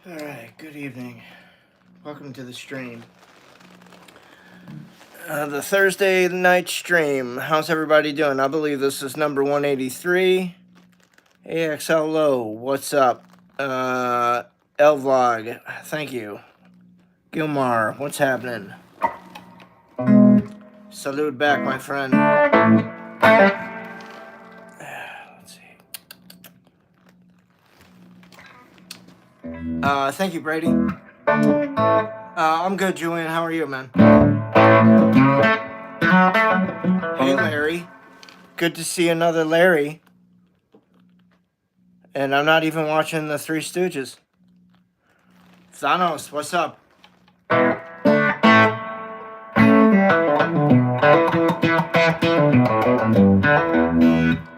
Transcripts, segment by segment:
Alright, good evening. Welcome to the stream. The Thursday night stream. How's everybody doing? I believe this is number 183. AXLO, what's up? L-Vlog, thank you. Gilmar, what's happening? Salute back, my friend. Let's see. Thank you, Brady. I'm good, Julian. How are you, man? Hey, Larry. Good to see another Larry. And I'm not even watching the Three Stooges. Thanos, what's up?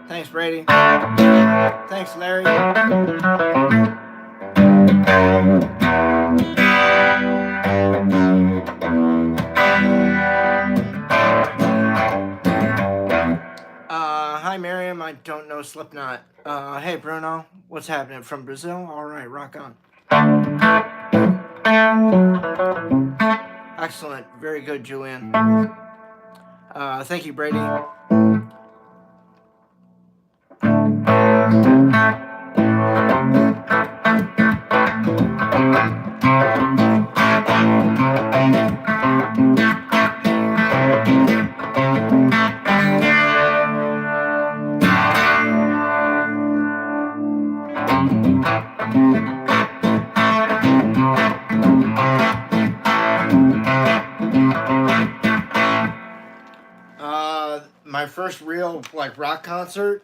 Thanks, Brady. Thanks, Larry. Hi, Miriam. I don't know Slipknot. Hey, Bruno. What's happening from Brazil? All right, rock on. Excellent. Very good, Julian. Thank you, Brady. My first real rock concert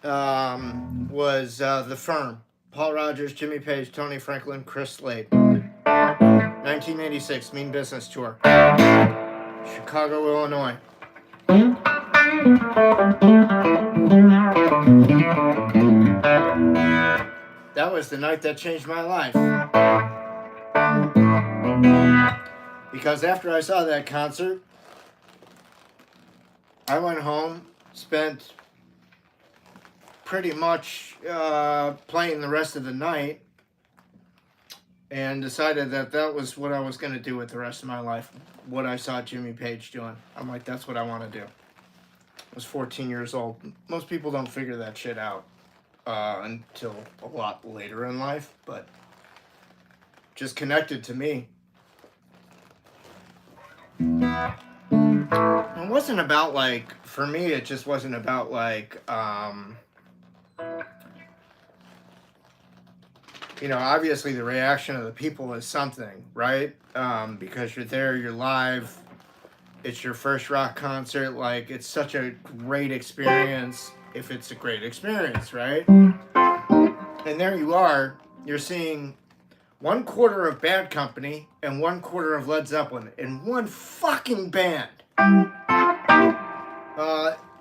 was The Firm. Paul Rogers, Jimmy Page, Tony Franklin, Chris Slade. 1986 Mean Business Tour. Chicago, Illinois. That was the night that changed my life. Because after I saw that concert, I went home, spent pretty much playing the rest of the night, and decided that that was what I was going to do with the rest of my life, what I saw Jimmy Page doing. I'm like, that's what I want to do. I was 14 years old. Most people don't figure that shit out until a lot later in life, but just connected to me. It wasn't about for me, it just wasn't about obviously the reaction of the people is something, right? Because you're there, you're live, it's your first rock concert, it's such a great experience if it's a great experience, right? And there you are, you're seeing 1/4 of Bad Company and 1/4 of Led Zeppelin in one fucking band.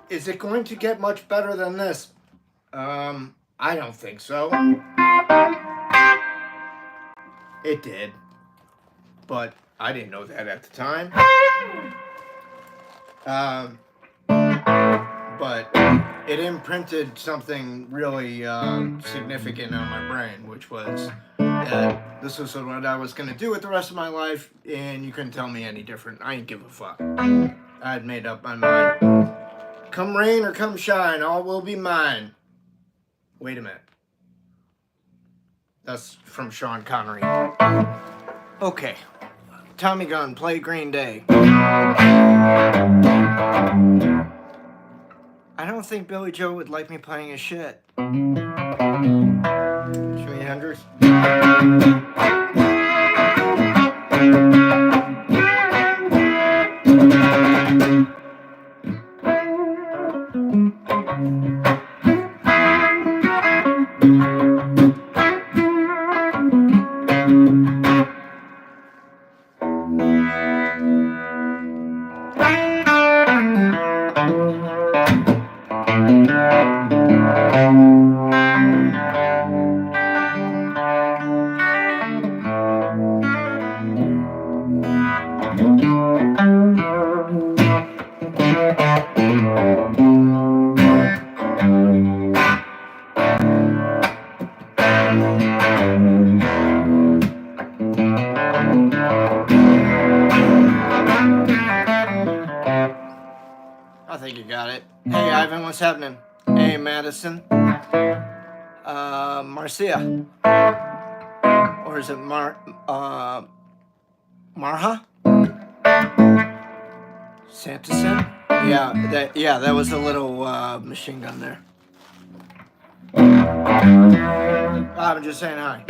Is it going to get much better than this? I don't think so. It did. But I didn't know that at the time. But it imprinted something really significant on my brain, which was that this was what I was going to do with the rest of my life, and you couldn't tell me any different. I ain't give a fuck. I had made up my mind. Come rain or come shine, all will be mine. Wait a minute. That's from Sean Connery. Okay. Tommy Gunn, play Green Day. I don't think Billy Joe would like me playing his shit. Jimi Hendrix. I think you got it. Hey, Ivan, what's happening? Hey, Madison. Marcia. Or is it Marha? Sanderson? Yeah, that was a little machine gun there. I'm just saying hi.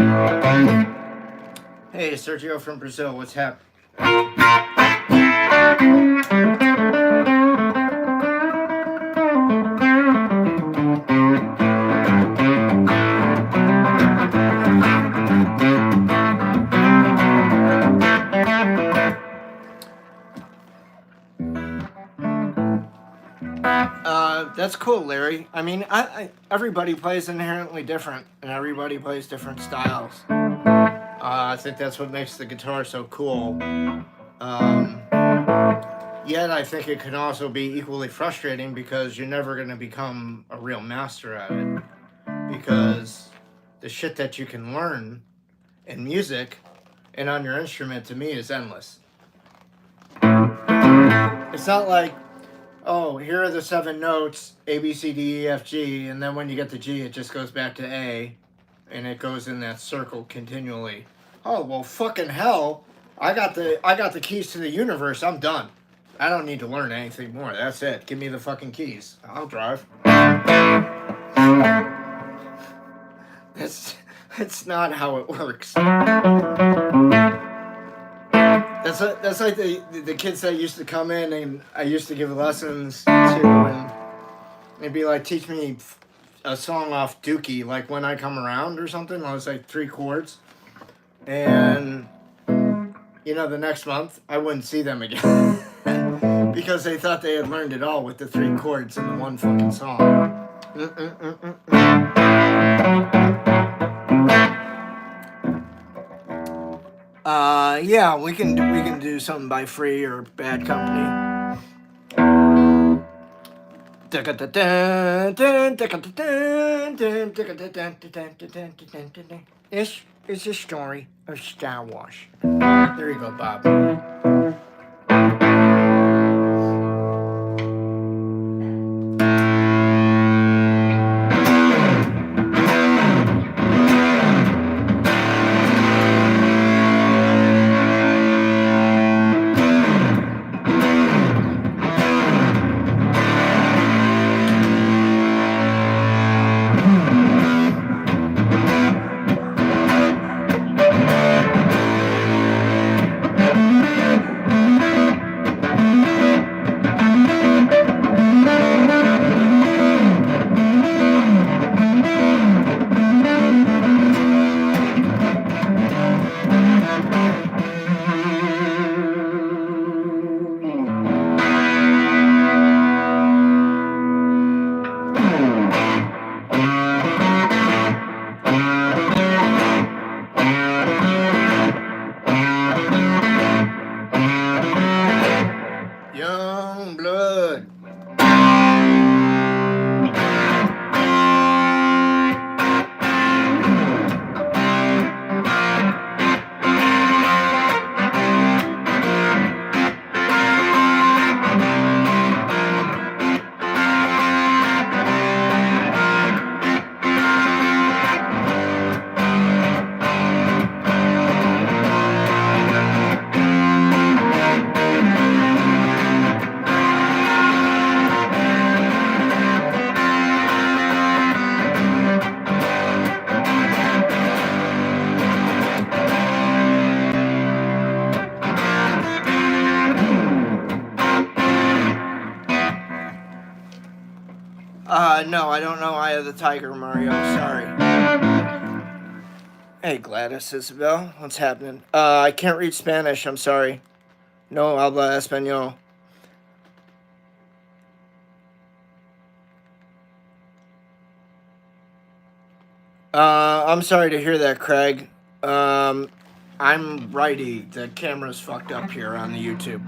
Hey, Sergio from Brazil, what's happening? That's cool, Larry. I mean, everybody plays inherently different, and everybody plays different styles. I think that's what makes the guitar so cool. Yet I think it can also be equally frustrating because you're never going to become a real master at it. Because the shit that you can learn in music and on your instrument, to me, is endless. It's not like, oh, here are the 7 notes, A, B, C, D, E, F, G, and then when you get to G, it just goes back to A, and it goes in that circle continually. Oh, well, fucking hell, I got the keys to the universe, I'm done. I don't need to learn anything more, that's it. Give me the fucking keys. I'll drive. That's not how it works. That's like the kids that used to come in and I used to give lessons to, and they'd be like, teach me a song off Dookie, like When I Come Around or something. I was like 3 chords. And, you know, the next month I wouldn't see them again because they thought they had learned it all with the 3 chords in the one fucking song. Yeah, we can do something by Free or Bad Company. This is the story of Star Wars. There you go, Bob. good. No, I don't know Eye of the Tiger, Mario. Sorry. Hey, Gladys, Isabel. What's happening? I can't read Spanish. I'm sorry. No habla español. I'm sorry to hear that, Craig. I'm righty. The camera's fucked up here on the YouTube.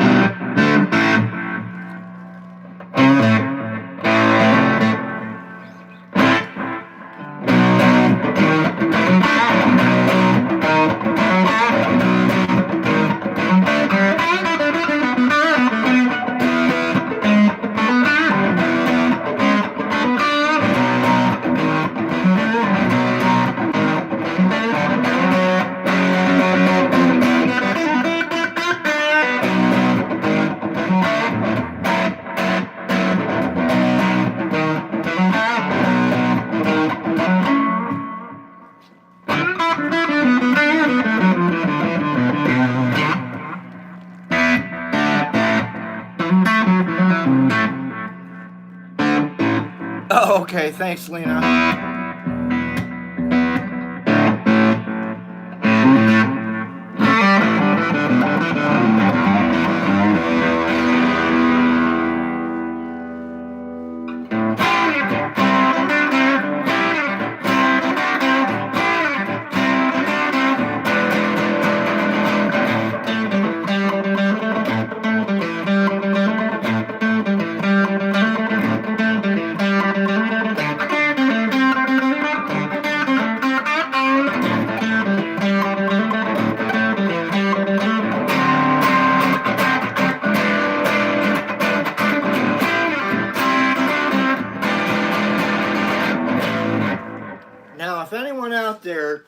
Oh, okay. Thanks, Lena.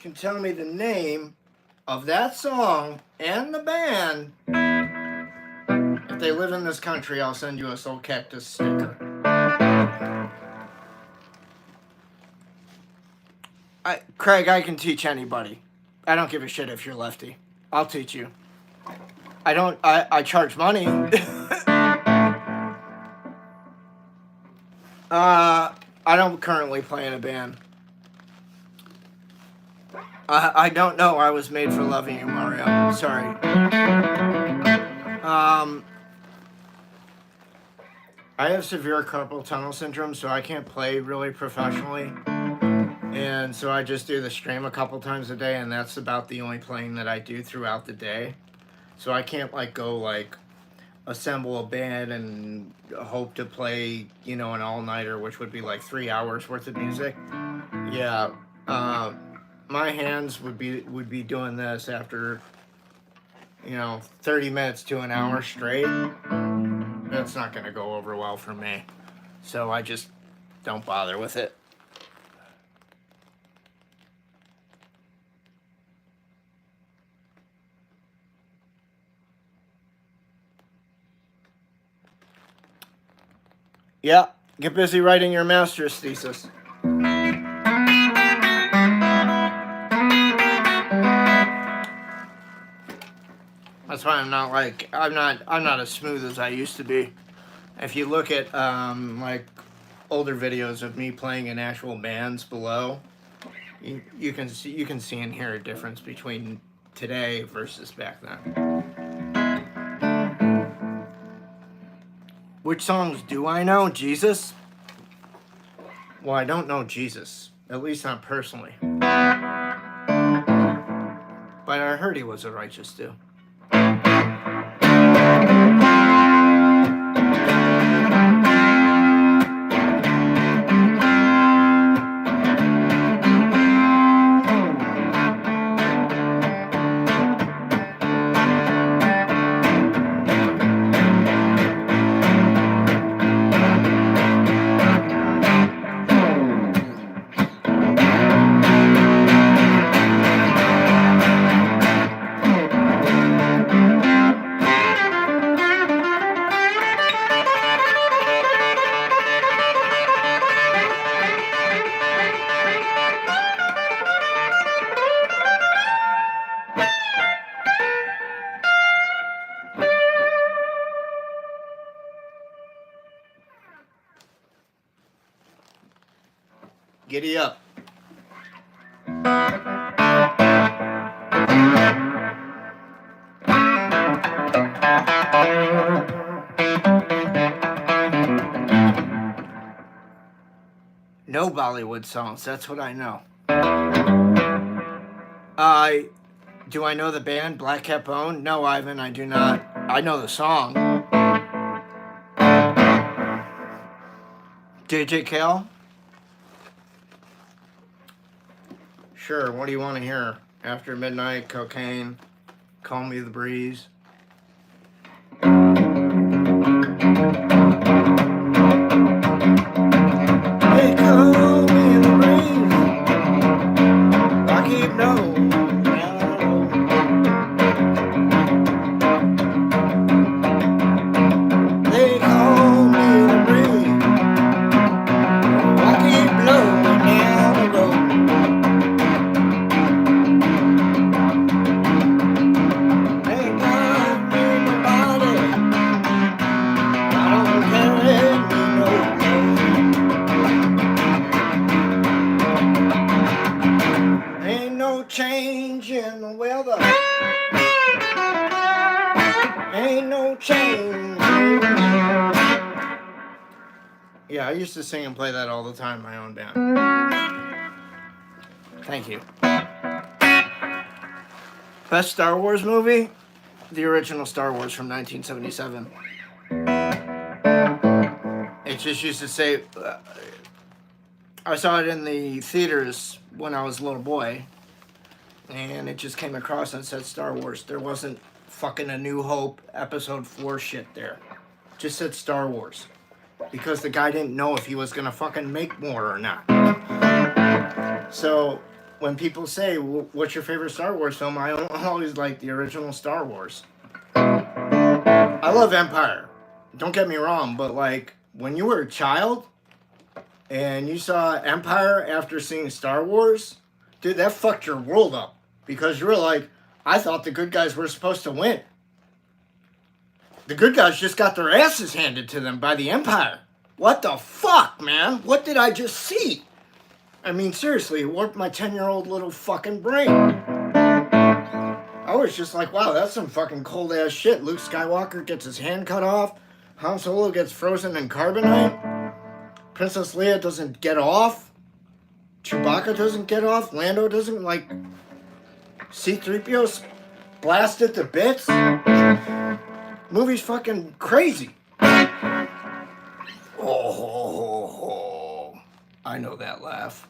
Can tell me the name of that song and the band. If they live in this country, I'll send you a Soulcactus sticker. Craig, I can teach anybody. I don't give a shit if you're lefty. I'll teach you. I charge money. I don't currently play in a band. I don't know. I was made for loving you, Mario. Sorry. I have severe carpal tunnel syndrome, so I can't play really professionally. And so I just do the stream a couple times a day, and that's about the only playing that I do throughout the day. So I can't, like, go, like, assemble a band and hope to play, you know, an all-nighter, which would be, like, 3 hours worth of music. Yeah. My hands would be doing this after, you know, 30 minutes to an hour straight. That's not going to go over well for me. So I just don't bother with it. Yeah, get busy writing your master's thesis. That's why I'm not as smooth as I used to be. If you look at like older videos of me playing in actual bands below, you can see and hear a difference between today versus back then. Which songs do I know? Jesus? Well, I don't know Jesus, at least not personally. But I heard he was a righteous too. Giddy up. No Bollywood songs, that's what I know. Do I know the band Black Cat Bone? No, Ivan, I do not. I know the song. DJ Kale? Sure, what do you want to hear? After Midnight, Cocaine, Call Me the Breeze. Hey, call me the breeze. I keep knowing. They call me the breeze. I keep blowing down the road. Ain't got me nobody. I don't carry me no load. Ain't no change in the weather. Ain't no change. Yeah, I used to sing and play that all the time in my own band. Thank you. Best Star Wars movie? The original Star Wars from 1977. It just used to say... I saw it in the theaters when I was a little boy. And it just came across and said Star Wars. There wasn't fucking A New Hope Episode 4 shit there. It just said Star Wars. Because the guy didn't know if he was gonna fucking make more or not. So when people say, what's your favorite Star Wars film? I always like the original Star Wars. I love Empire. Don't get me wrong, but like when you were a child and you saw Empire after seeing Star Wars, dude, that fucked your world up. Because you were like, I thought the good guys were supposed to win. The good guys just got their asses handed to them by the Empire. What the fuck, man? What did I just see? I mean, seriously, it warped my 10-year-old little fucking brain. I was just like, wow, that's some fucking cold-ass shit. Luke Skywalker gets his hand cut off. Han Solo gets frozen in carbonite. Princess Leia doesn't get off. Chewbacca doesn't get off. Lando doesn't, like... C-3PO's blasted to bits. Movie's fucking crazy. Oh, I know that laugh.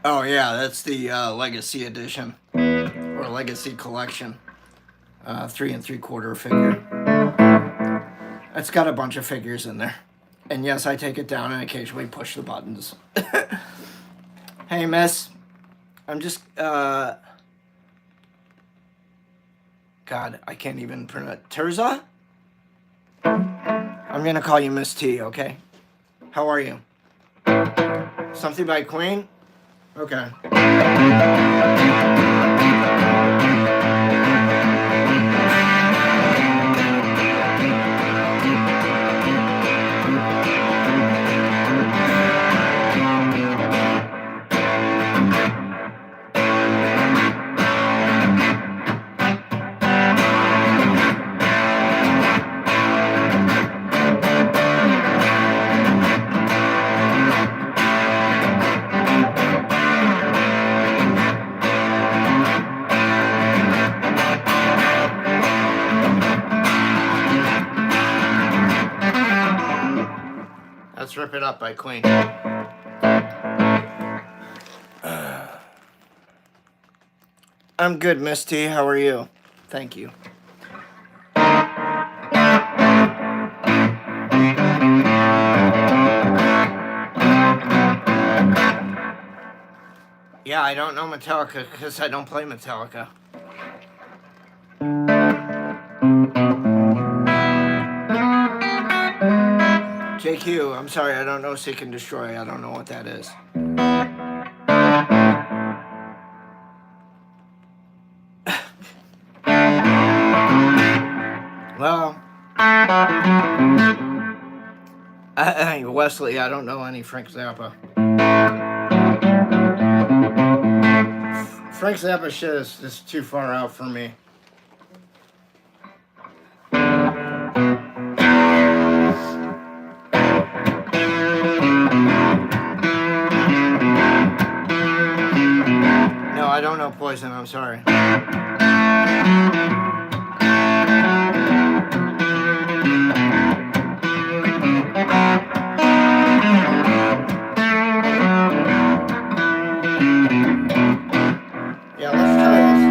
Oh yeah, that's the Legacy Edition or Legacy Collection. 3 3/4 figure. It's got a bunch of figures in there. And yes, I take it down and occasionally push the buttons. Hey, miss. I'm just, God, I can't even pronounce it. Terza? I'm gonna call you Miss T, okay? How are you? Something by Queen? Okay. Rip It Up by Queen. I'm good, Miss T. How are you? Thank you. Yeah, I don't know Metallica because I don't play Metallica. JQ, I'm sorry, I don't know Seek and Destroy. I don't know what that is. Well, Wesley. I don't know any Frank Zappa. Frank Zappa shit is just too far out for me. No, I don't know Poison. I'm sorry. Yeah, let's try this.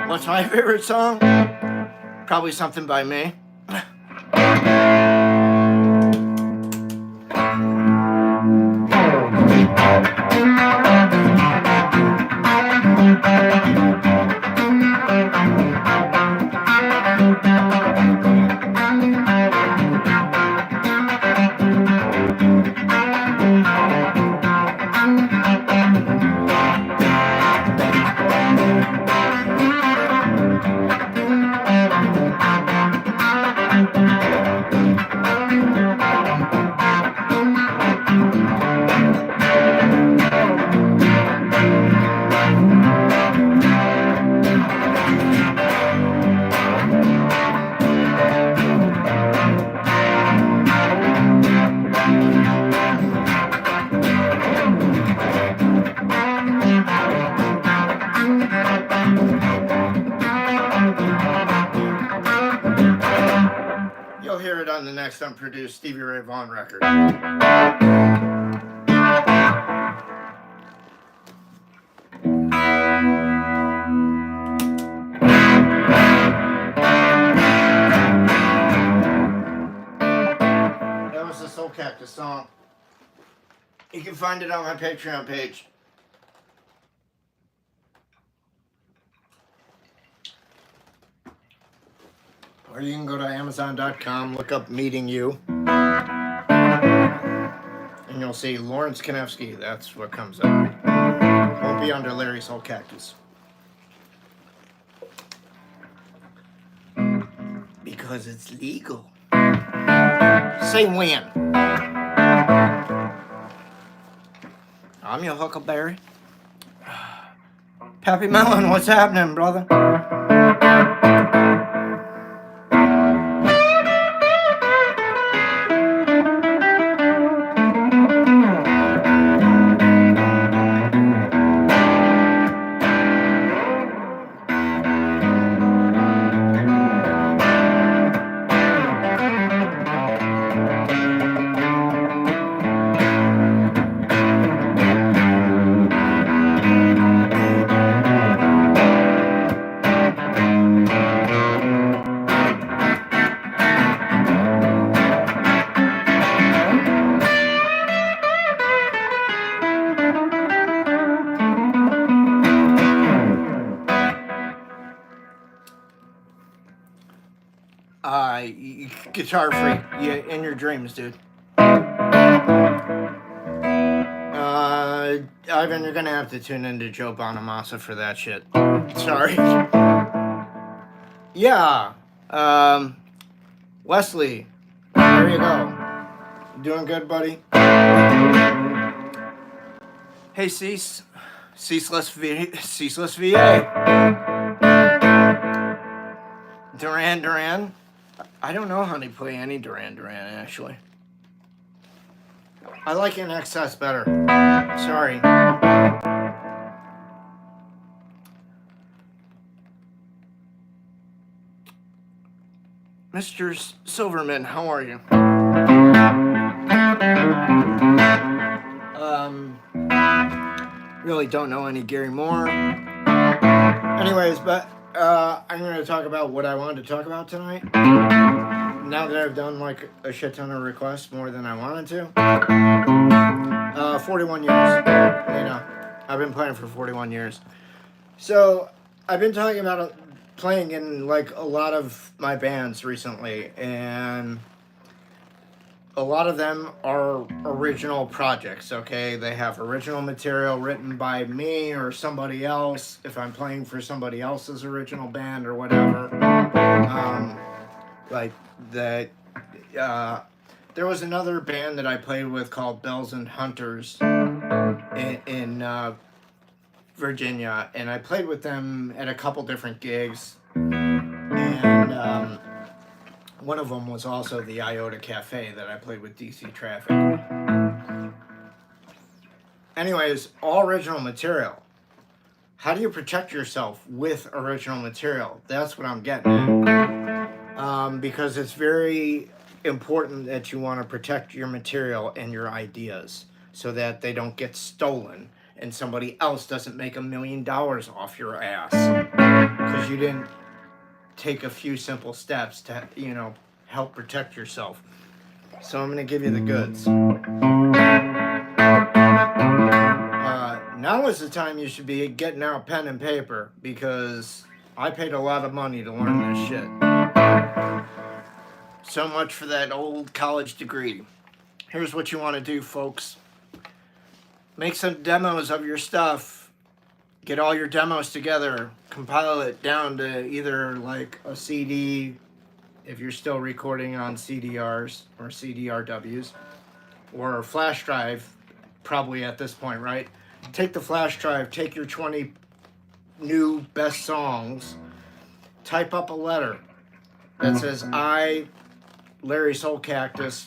What's my favorite song? Probably Something by Me. You'll hear it on the next unproduced Stevie Ray Vaughan record. That was the Soulcactus song. You can find it on my Patreon page. Or you can go to Amazon.com, look up Meeting You, and you'll see Lawrence Kanefsky. That's what comes up. Won't be under Larry Soulcactus. Because it's legal. Say when. I'm your Huckleberry. Pappy Melon, what's happening, brother? Guitar freak, yeah, in your dreams, dude. Ivan, you're gonna have to tune into Joe Bonamassa for that shit. Sorry. Yeah. Wesley, there you go. Doing good, buddy? Hey, Ceaseless VA. Duran. I don't know how to play any Duran, actually. I like In Excess better. Sorry. Mr. Silverman, how are you? really don't know any Gary Moore. Anyways, but I'm going to talk about what I wanted to talk about tonight. Now that I've done like a shit ton of requests, more than I wanted to. 41 years. You know, I've been playing for 41 years. So I've been talking about playing in like a lot of my bands recently, and a lot of them are original projects, okay? They have original material written by me or somebody else, if I'm playing for somebody else's original band or whatever. Like that, there was another band that I played with called Bells and Hunters in Virginia, and I played with them at a couple different gigs, and one of them was also the Iota Cafe that I played with DC Traffic. Anyways, all original material. How do you protect yourself with original material? That's what I'm getting at. Because it's very important that you want to protect your material and your ideas so that they don't get stolen and somebody else doesn't make $1 million off your ass because you didn't take a few simple steps to, you know, help protect yourself. So I'm going to give you the goods. Now is the time you should be getting out pen and paper because I paid a lot of money to learn this shit. So much for that old college degree. Here's what you want to do, folks. Make some demos of your stuff. Get all your demos together. Compile it down to either like a CD, if you're still recording on CDRs or CDRWs, or a flash drive, probably at this point, right? Take the flash drive, take your 20 new best songs, type up a letter that says, I, Larry Soulcactus,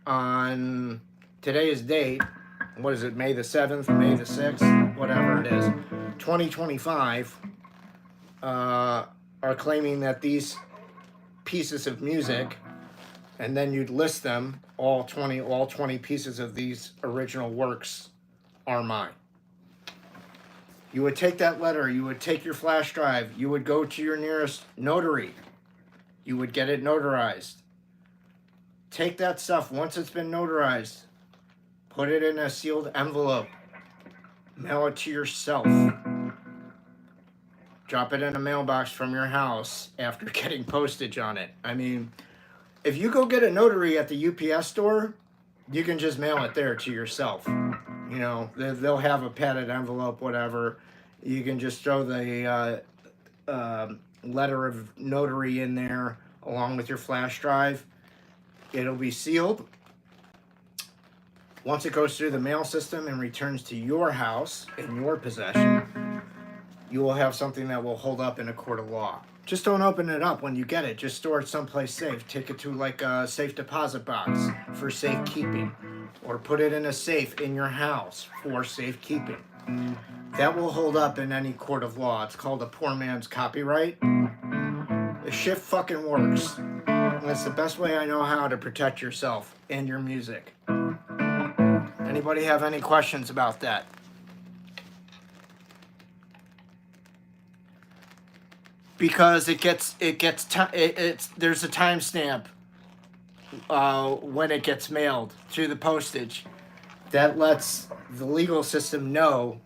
on today's date, what is it, May the 7th, May the 6th, whatever it is, 2025, are claiming that these pieces of music, and then you'd list them, all 20 pieces of these original works are mine. You would take that letter, you would take your flash drive, you would go to your nearest notary, you would get it notarized. Take that stuff, once it's been notarized, put it in a sealed envelope, mail it to yourself, drop it in a mailbox from your house after getting postage on it. I mean, if you go get a notary at the UPS store, you can just mail it there to yourself. You know, they'll have a padded envelope, whatever. You can just throw the letter of notary in there along with your flash drive. It'll be sealed. Once it goes through the mail system and returns to your house in your possession, you will have something that will hold up in a court of law. Just don't open it up when you get it. Just store it someplace safe. Take it to like a safe deposit box for safekeeping. Or put it in a safe in your house for safekeeping. That will hold up in any court of law. It's called a poor man's copyright. The shit fucking works. And that's the best way I know how to protect yourself and your music. Anybody have any questions about that? Because there's a timestamp when it gets mailed through the postage that lets the legal system know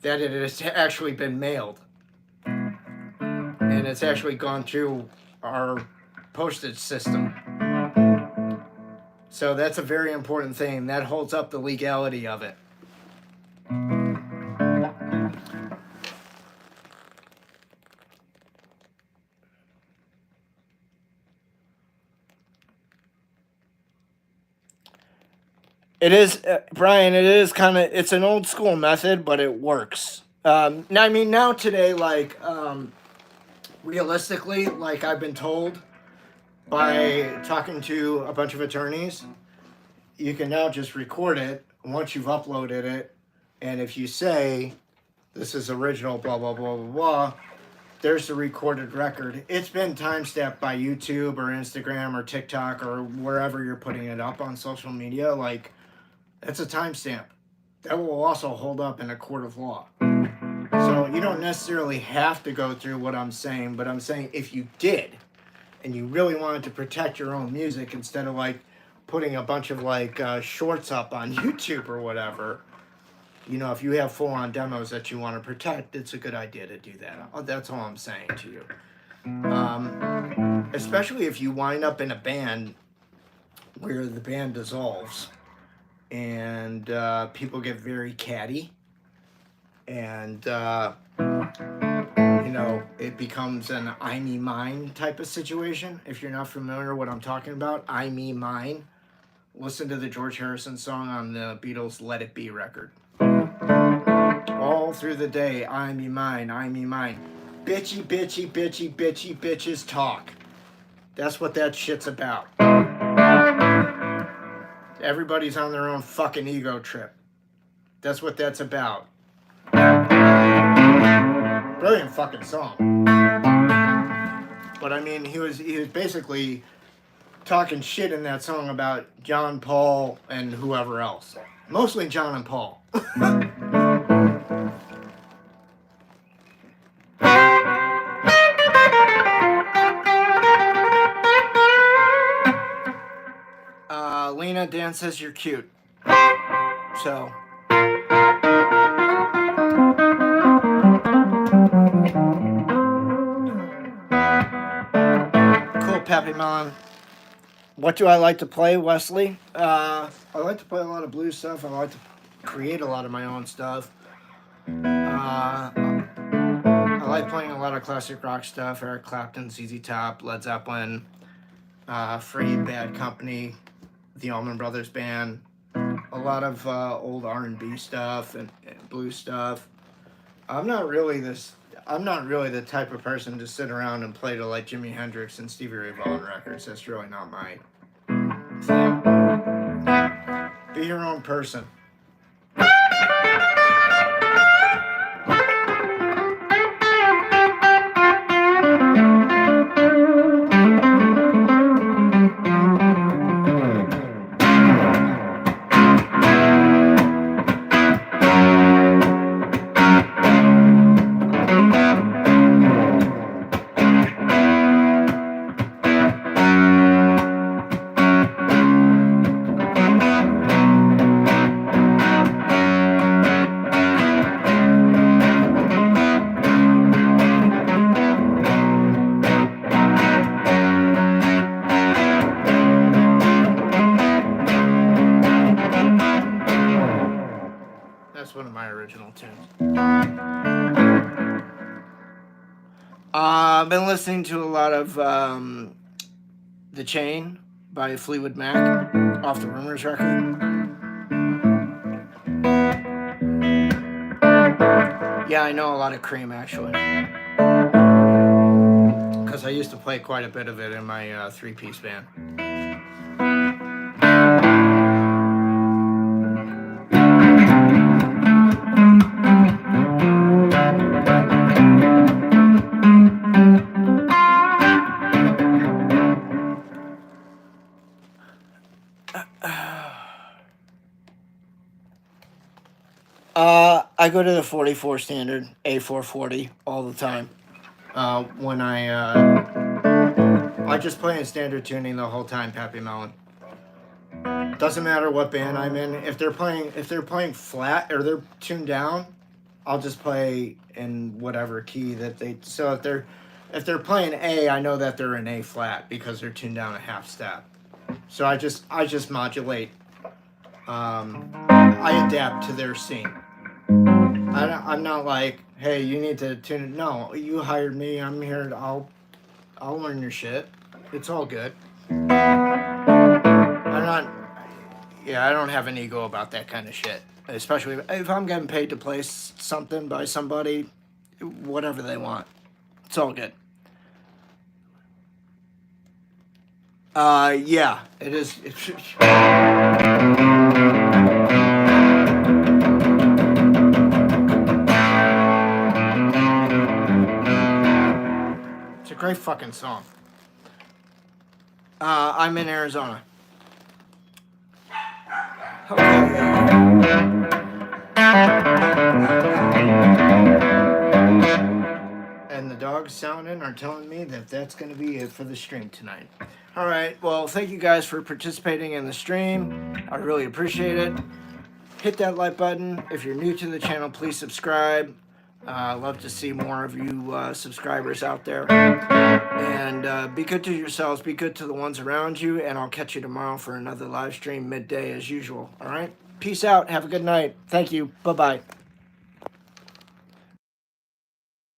that it has actually been mailed and it's actually gone through our postage system. So that's a very important thing. That holds up the legality of it. It is, Brian, it is kind of, it's an old school method, but it works. Now today, like, realistically, like I've been told by talking to a bunch of attorneys, you can now just record it once you've uploaded it. And if you say, this is original, blah, blah, blah, blah, blah, there's the recorded record. It's been timestamped by YouTube or Instagram or TikTok or wherever you're putting it up on social media. Like, that's a timestamp. that will also hold up in a court of law. So you don't necessarily have to go through what I'm saying, but I'm saying if you did, and you really wanted to protect your own music instead of like putting a bunch of like shorts up on YouTube or whatever, you know, if you have full-on demos that you want to protect, it's a good idea to do that. That's all I'm saying to you. Especially if you wind up in a band where the band dissolves and people get very catty and you know, it becomes an I, me, mine type of situation. If you're not familiar with what I'm talking about, I, me, mine, listen to the George Harrison song on the Beatles' Let It Be record. All through the day, I, me, mine, I, me, mine. Bitchy, bitchy, bitchy, bitchy, bitches talk. That's what that shit's about. Everybody's on their own fucking ego trip. That's what that's about. Brilliant fucking song. But I mean, he was basically talking shit in that song about John, Paul, and whoever else. Mostly John and Paul. Lena, Dan says you're cute. So. Cool, Pappy Melon. What do I like to play, Wesley? I like to play a lot of blues stuff. I like to create a lot of my own stuff. I like playing a lot of classic rock stuff. Eric Clapton, ZZ Top, Led Zeppelin, Free, Bad Company, the Allman Brothers Band. A lot of old R&B stuff and blues stuff. I'm not really the type of person to sit around and play to like Jimi Hendrix and Stevie Ray Vaughan records. That's really not my thing. Be your own person. One of my original tunes. I've been listening to a lot of The Chain by Fleetwood Mac off the Rumors record. Yeah, I know a lot of Cream actually, because I used to play quite a bit of it in my three-piece band. I go to the 44 standard, A440, all the time. When I just play in standard tuning the whole time, Pappy Melon. Doesn't matter what band I'm in. If they're playing flat or they're tuned down, I'll just play in whatever key that they. So if they're playing A, I know that they're in A flat because they're tuned down a half step. So I just modulate. I adapt to their scene. I'm not like, hey, you need to tune it. No, you hired me. I'm here. I'll learn your shit. It's all good. I don't have an ego about that kind of shit. Especially if I'm getting paid to play something by somebody, whatever they want. It's all good. Yeah, it is. It's a great fucking song. I'm in Arizona. Okay. dogs sounding are telling me that that's going to be it for the stream tonight. All right, well, thank you guys for participating in the stream. I really appreciate it. Hit that like button. If you're new to the channel, please subscribe. Love to see more of you subscribers out there. And be good to yourselves. Be good to the ones around you. And I'll catch you tomorrow for another live stream midday as usual. All right? Peace out. Have a good night. Thank you. Bye-bye.